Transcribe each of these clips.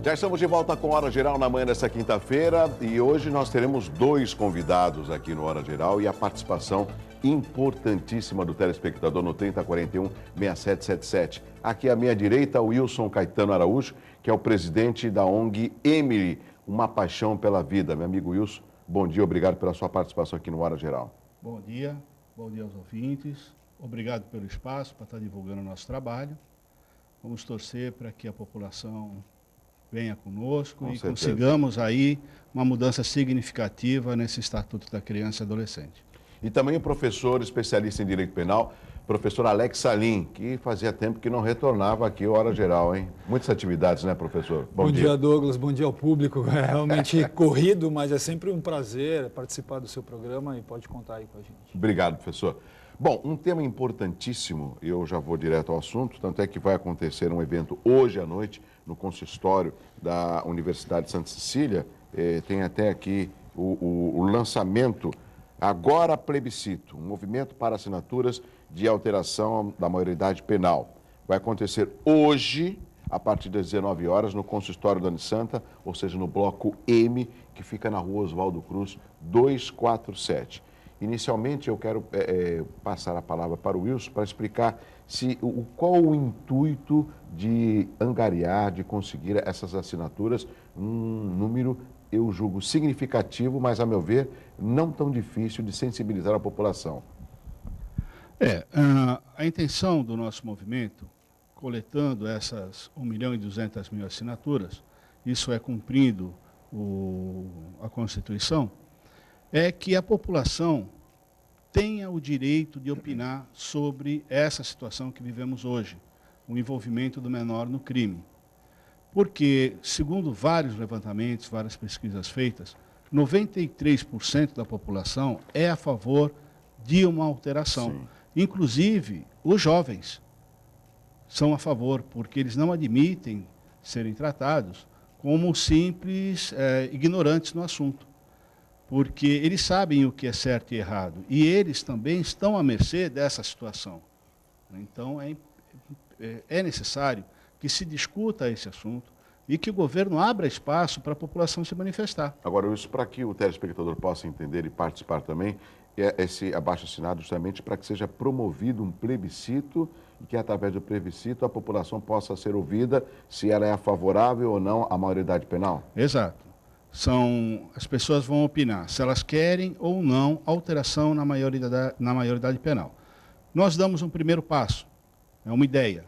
Já estamos de volta com Hora Geral na manhã dessa quinta-feira e hoje nós teremos dois convidados aqui no Hora Geral e a participação importantíssima do telespectador no 3041-6777. Aqui à minha direita, o Wilson Caetano Araújo, que é o presidente da ONG Emily, Uma Paixão pela Vida. Meu amigo Wilson, bom dia, obrigado pela sua participação aqui no Hora Geral. Bom dia aos ouvintes, obrigado pelo espaço para estar divulgando o nosso trabalho. Vamos torcer para que a população venha conosco e consigamos aí uma mudança significativa nesse Estatuto da Criança e Adolescente. E também o professor especialista em Direito Penal, professor Alex Salim, que fazia tempo que não retornava aqui ao Hora Geral, hein? Muitas atividades, né, professor? Bom dia, Douglas. Bom dia ao público. É realmente corrido, mas é sempre um prazer participar do seu programa e pode contar aí com a gente. Obrigado, professor. Bom, um tema importantíssimo, eu já vou direto ao assunto, tanto é que vai acontecer um evento hoje à noite no consistório da Universidade de Santa Cecília. Tem até aqui o lançamento, agora plebiscito, um movimento para assinaturas de alteração da maioridade penal. Vai acontecer hoje, a partir das 19 horas, no consistório da Unisanta, ou seja, no bloco M, que fica na rua Oswaldo Cruz, 247. Inicialmente, eu quero passar a palavra para o Wilson para explicar qual o intuito de angariar, de conseguir essas assinaturas, um número, eu julgo, significativo, mas, a meu ver, não tão difícil de sensibilizar a população. A intenção do nosso movimento, coletando essas 1.200.000 assinaturas, isso é cumprindo a Constituição, é que a população tenha o direito de opinar sobre essa situação que vivemos hoje, o envolvimento do menor no crime. Porque, segundo vários levantamentos, várias pesquisas feitas, 93% da população é a favor de uma alteração. Sim. Inclusive, os jovens são a favor, porque eles não admitem serem tratados como simples ignorantes no assunto. Porque eles sabem o que é certo e errado, e eles também estão à mercê dessa situação. Então, é necessário que se discuta esse assunto e que o governo abra espaço para a população se manifestar. Agora, isso para que o telespectador possa entender e participar também, esse abaixo-assinado justamente para que seja promovido um plebiscito e que, através do plebiscito, a população possa ser ouvida se ela é favorável ou não à maioridade penal? Exato. As pessoas vão opinar se elas querem ou não alteração na maioridade penal. Nós damos um primeiro passo, é uma ideia,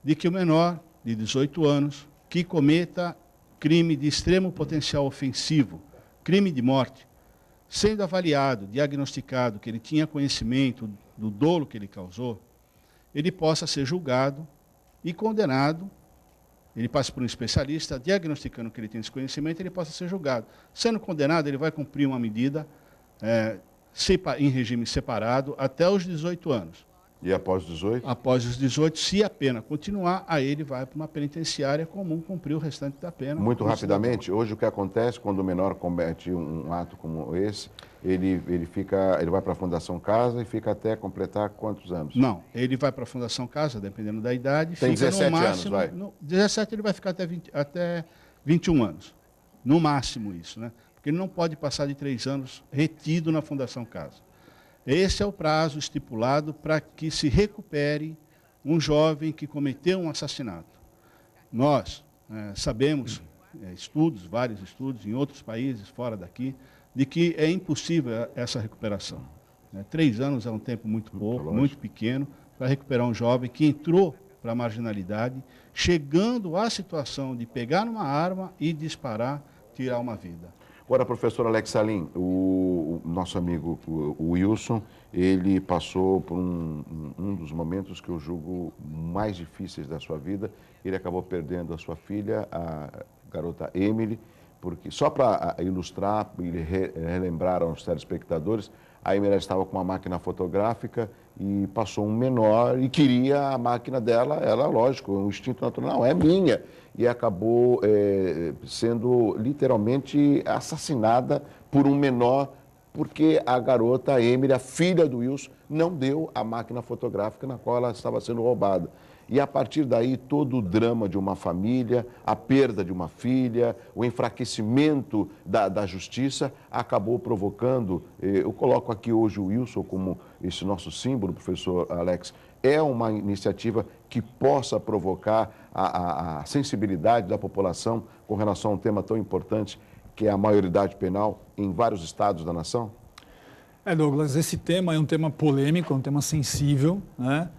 de que o menor de 18 anos que cometa crime de extremo potencial ofensivo, crime de morte, sendo avaliado, diagnosticado que ele tinha conhecimento do dolo que ele causou, ele possa ser julgado e condenado. Ele passa por um especialista, diagnosticando que ele tem esse conhecimento, ele possa ser julgado. Sendo condenado, ele vai cumprir uma medida em regime separado até os 18 anos. E após os 18? Após os 18, se a pena continuar, aí ele vai para uma penitenciária comum cumprir o restante da pena. Muito rapidamente, hoje o que acontece quando o menor comete um ato como esse, ele vai para a Fundação Casa e fica até completar quantos anos? Não, ele vai para a Fundação Casa, dependendo da idade. Tem 17 anos, vai? 17 ele vai ficar até 21 anos, no máximo isso, né? Porque ele não pode passar de 3 anos retido na Fundação Casa. Esse é o prazo estipulado para que se recupere um jovem que cometeu um assassinato. Nós sabemos, vários estudos em outros países, fora daqui, de que é impossível essa recuperação. 3 anos é um tempo muito pouco, muito pequeno, para recuperar um jovem que entrou para a marginalidade, chegando à situação de pegar numa arma e disparar, tirar uma vida. Agora, professor Alex Salim, o nosso amigo o Wilson, ele passou por um dos momentos que eu julgo mais difíceis da sua vida. Ele acabou perdendo a sua filha, a garota Emily, porque, só para ilustrar e relembrar aos telespectadores, a Emily estava com uma máquina fotográfica e passou um menor e queria a máquina dela, ela, lógico, um instinto natural, não, é minha. E acabou sendo literalmente assassinada por um menor porque a garota, a Emily, a filha do Wilson, não deu a máquina fotográfica na qual ela estava sendo roubada. E a partir daí, todo o drama de uma família, a perda de uma filha, o enfraquecimento da justiça acabou provocando, eu coloco aqui hoje o Wilson como esse nosso símbolo, professor Alex, é uma iniciativa que possa provocar a sensibilidade da população com relação a um tema tão importante que é a maioridade penal em vários estados da nação? Douglas, esse tema é um tema polêmico, é um tema sensível, né?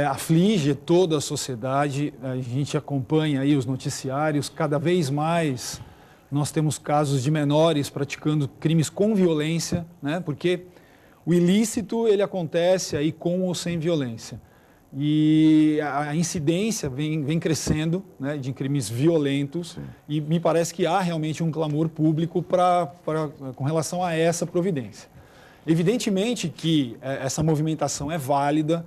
Aflige toda a sociedade, a gente acompanha aí os noticiários, cada vez mais nós temos casos de menores praticando crimes com violência, né? Porque o ilícito ele acontece aí com ou sem violência. E a incidência vem crescendo, né, de crimes violentos. Sim. E me parece que há realmente um clamor público com relação a essa providência. Evidentemente que essa movimentação é válida,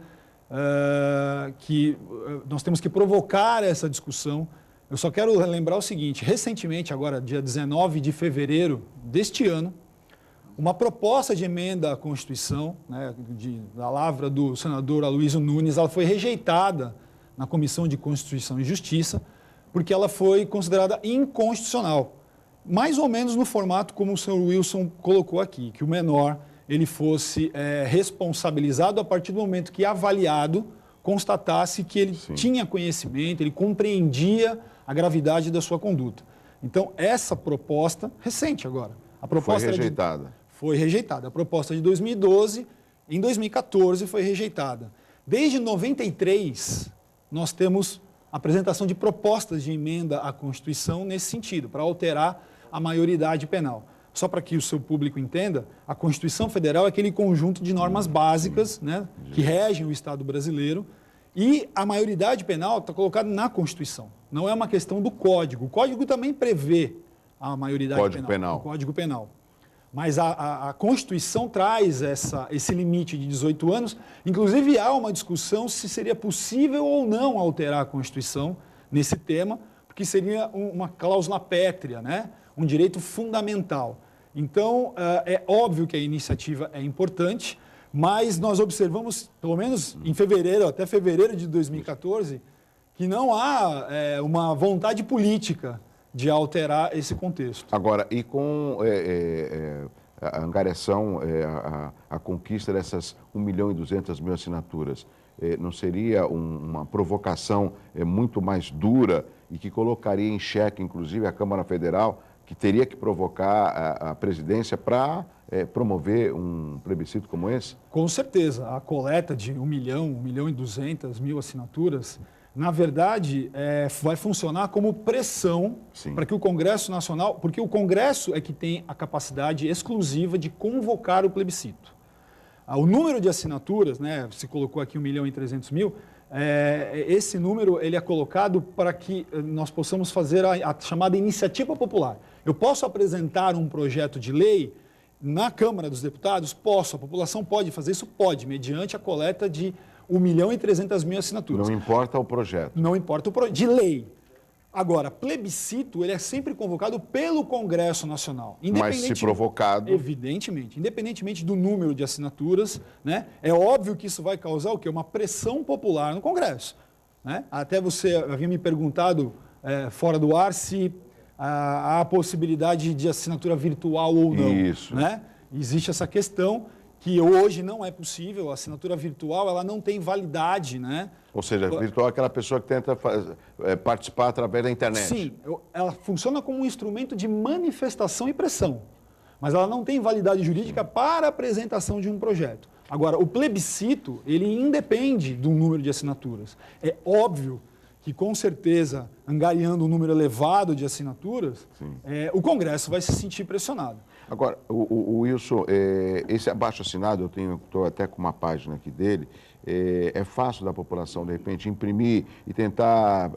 que nós temos que provocar essa discussão. Eu só quero lembrar o seguinte, recentemente, agora dia 19 de fevereiro deste ano, uma proposta de emenda à Constituição, né, da lavra do senador Aloysio Nunes, ela foi rejeitada na Comissão de Constituição e Justiça, porque ela foi considerada inconstitucional. Mais ou menos no formato como o senhor Wilson colocou aqui, que o menor ele fosse responsabilizado a partir do momento que avaliado constatasse que ele Sim. tinha conhecimento, ele compreendia a gravidade da sua conduta. Então, essa proposta, recente agora, a proposta foi rejeitada. Foi rejeitada. A proposta de 2012, em 2014 foi rejeitada. Desde 93, nós temos apresentação de propostas de emenda à Constituição nesse sentido, para alterar a maioridade penal. Só para que o seu público entenda, a Constituição Federal é aquele conjunto de normas básicas, né, que regem o Estado brasileiro, e a maioridade penal está colocada na Constituição. Não é uma questão do Código. O Código também prevê a maioridade penal. O Código Penal. Mas a Constituição traz esse limite de 18 anos. Inclusive, há uma discussão se seria possível ou não alterar a Constituição nesse tema, porque seria uma cláusula pétrea, né? Um direito fundamental. Então, é óbvio que a iniciativa é importante, mas nós observamos, pelo menos em fevereiro, até fevereiro de 2014, que não há uma vontade política de alterar esse contexto. Agora, e com a angariação, a conquista dessas 1.200.000 assinaturas, não seria uma provocação muito mais dura e que colocaria em xeque, inclusive, a Câmara Federal, que teria que provocar a presidência para promover um plebiscito como esse? Com certeza. A coleta de 1.200.000 assinaturas, na verdade, vai funcionar como pressão para que o Congresso Nacional, porque o Congresso é que tem a capacidade exclusiva de convocar o plebiscito. O número de assinaturas, né, se colocou aqui 1.300.000, esse número ele é colocado para que nós possamos fazer a chamada iniciativa popular. Eu posso apresentar um projeto de lei na Câmara dos Deputados? Posso. A população pode fazer isso? Pode, mediante a coleta de 1.300.000 assinaturas. Não importa o projeto. Não importa o projeto. De lei. Agora, plebiscito, ele é sempre convocado pelo Congresso Nacional. Mas se provocado... Evidentemente. Independentemente do número de assinaturas, né? É óbvio que isso vai causar o quê? Uma pressão popular no Congresso. Né? Até você havia me perguntado, fora do ar, se há a possibilidade de assinatura virtual ou não. Isso. Né? Existe essa questão que hoje não é possível, a assinatura virtual ela não tem validade, né? Ou seja, virtual é aquela pessoa que tenta participar através da internet. Sim, ela funciona como um instrumento de manifestação e pressão, mas ela não tem validade jurídica para a apresentação de um projeto. Agora, o plebiscito, ele independe do número de assinaturas. É óbvio que, com certeza, angariando um número elevado de assinaturas, o Congresso vai se sentir pressionado. Agora, o Wilson, esse abaixo-assinado, eu estou até com uma página aqui dele, é fácil da população, de repente, imprimir e tentar...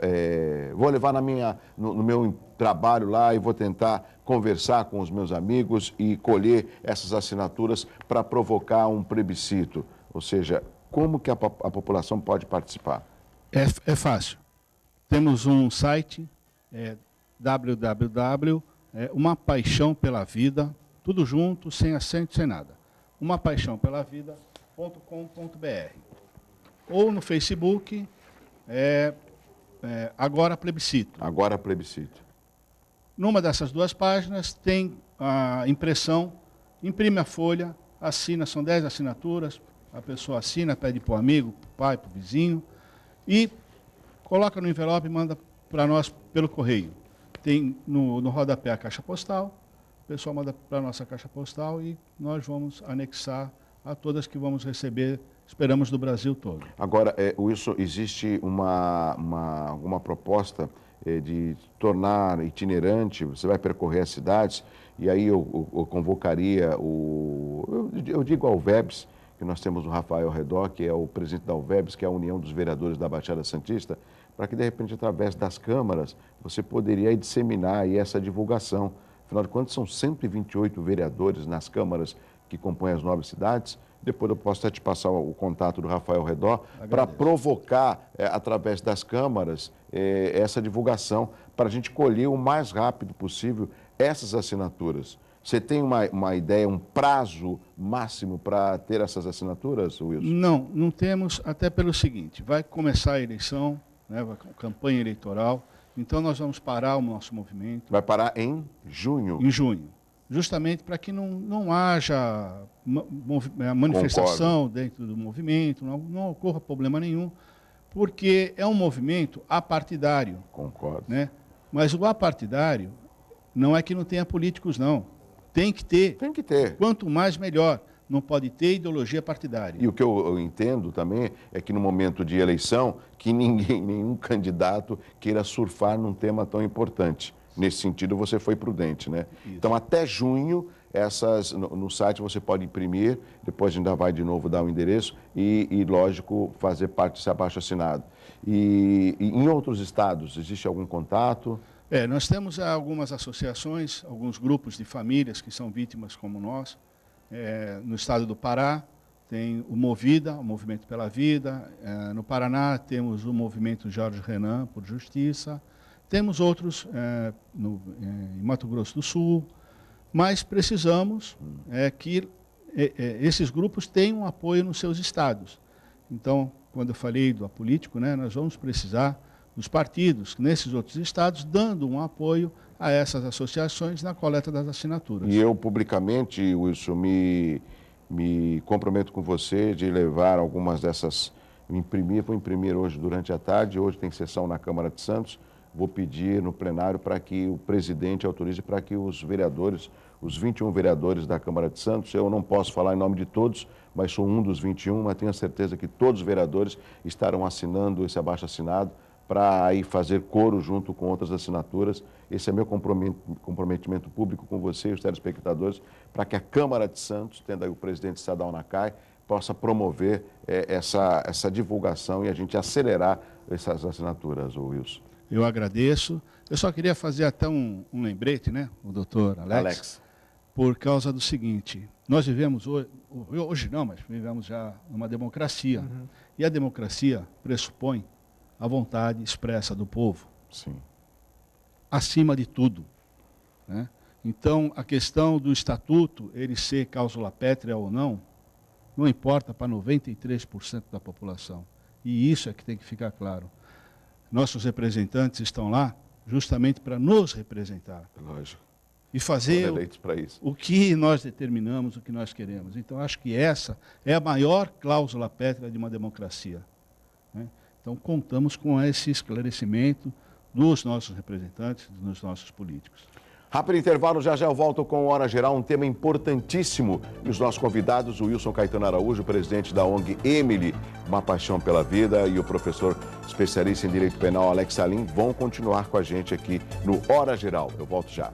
vou levar no meu trabalho lá e vou tentar conversar com os meus amigos e colher essas assinaturas para provocar um plebiscito. Ou seja, como que a população pode participar? É fácil. Temos um site, www.umapaixãopelavida, tudo junto, sem acento, sem nada. umapaixãopelavida.com.br. Ou no Facebook, Agora Plebiscito. Agora Plebiscito. Numa dessas duas páginas tem a impressão, imprime a folha, assina, são 10 assinaturas, a pessoa assina, pede para o amigo, para o pai, para o vizinho, e coloca no envelope e manda para nós pelo correio. Tem no rodapé a caixa postal, o pessoal manda para a nossa caixa postal e nós vamos anexar a todas que vamos receber, esperamos, do Brasil todo. Agora, Wilson, existe alguma proposta de tornar itinerante, você vai percorrer as cidades, e aí eu convocaria eu digo a Alvebs, que nós temos o Rafael Redó, que é o presidente da Alvebs, que é a União dos Vereadores da Baixada Santista, para que, de repente, através das câmaras, você poderia aí disseminar aí essa divulgação. Afinal de contas, são 128 vereadores nas câmaras que compõem as 9 cidades. Depois eu posso até te passar o contato do Rafael Redó para provocar, através das câmaras, essa divulgação, para a gente colher o mais rápido possível essas assinaturas. Você tem uma ideia, um prazo máximo para ter essas assinaturas, Wilson? Não temos, até pelo seguinte, vai começar a eleição, né, a campanha eleitoral, então nós vamos parar o nosso movimento. Vai parar em junho? Em junho. Justamente para que não haja manifestação dentro do movimento, não ocorra problema nenhum, porque é um movimento apartidário. Concordo. Né? Mas o apartidário não é que não tenha políticos, não. Tem que ter. Tem que ter. Quanto mais, melhor. Não pode ter ideologia partidária. E o que eu entendo também é que no momento de eleição, que nenhum candidato queira surfar num tema tão importante. Nesse sentido, você foi prudente, né? Isso. Então, até junho, no site você pode imprimir, depois ainda vai de novo dar o endereço e lógico, fazer parte desse abaixo-assinado. E em outros estados, existe algum contato? Nós temos algumas associações, alguns grupos de famílias que são vítimas como nós. No estado do Pará, tem o Movida, o Movimento pela Vida. No Paraná, temos o Movimento Jorge Renan por Justiça. Temos outros em Mato Grosso do Sul, mas precisamos que esses grupos tenham apoio nos seus estados. Então, quando eu falei do apolítico, né, nós vamos precisar dos partidos nesses outros estados dando um apoio a essas associações na coleta das assinaturas. E eu, publicamente, Wilson, me comprometo com você de levar algumas dessas, vou imprimir hoje durante a tarde, hoje tem sessão na Câmara de Santos, vou pedir no plenário para que o presidente autorize para que os vereadores, os 21 vereadores da Câmara de Santos, eu não posso falar em nome de todos, mas sou um dos 21, mas tenho certeza que todos os vereadores estarão assinando esse abaixo-assinado para aí fazer coro junto com outras assinaturas. Esse é meu comprometimento público com você e os telespectadores, para que a Câmara de Santos, tendo aí o presidente Sadal Nakai, possa promover essa divulgação e a gente acelerar essas assinaturas, Wilson. Eu agradeço. Eu só queria fazer até um lembrete, né, o doutor Alex, por causa do seguinte, nós vivemos hoje não, mas vivemos já numa democracia, e a democracia pressupõe a vontade expressa do povo. Sim. Acima de tudo. Né? Então, a questão do estatuto, ele ser cláusula pétrea ou não importa para 93% da população. E isso é que tem que ficar claro. Nossos representantes estão lá justamente para nos representar. Lógico. E fazer o que nós determinamos, o que nós queremos. Então, acho que essa é a maior cláusula pétrea de uma democracia. Né? Então, contamos com esse esclarecimento dos nossos representantes, dos nossos políticos. Rápido intervalo, já eu volto com Hora Geral, um tema importantíssimo. E os nossos convidados, o Wilson Caetano Araújo, presidente da ONG Emily, Uma Paixão pela Vida, e o professor especialista em Direito Penal, Alex Salim, vão continuar com a gente aqui no Hora Geral. Eu volto já.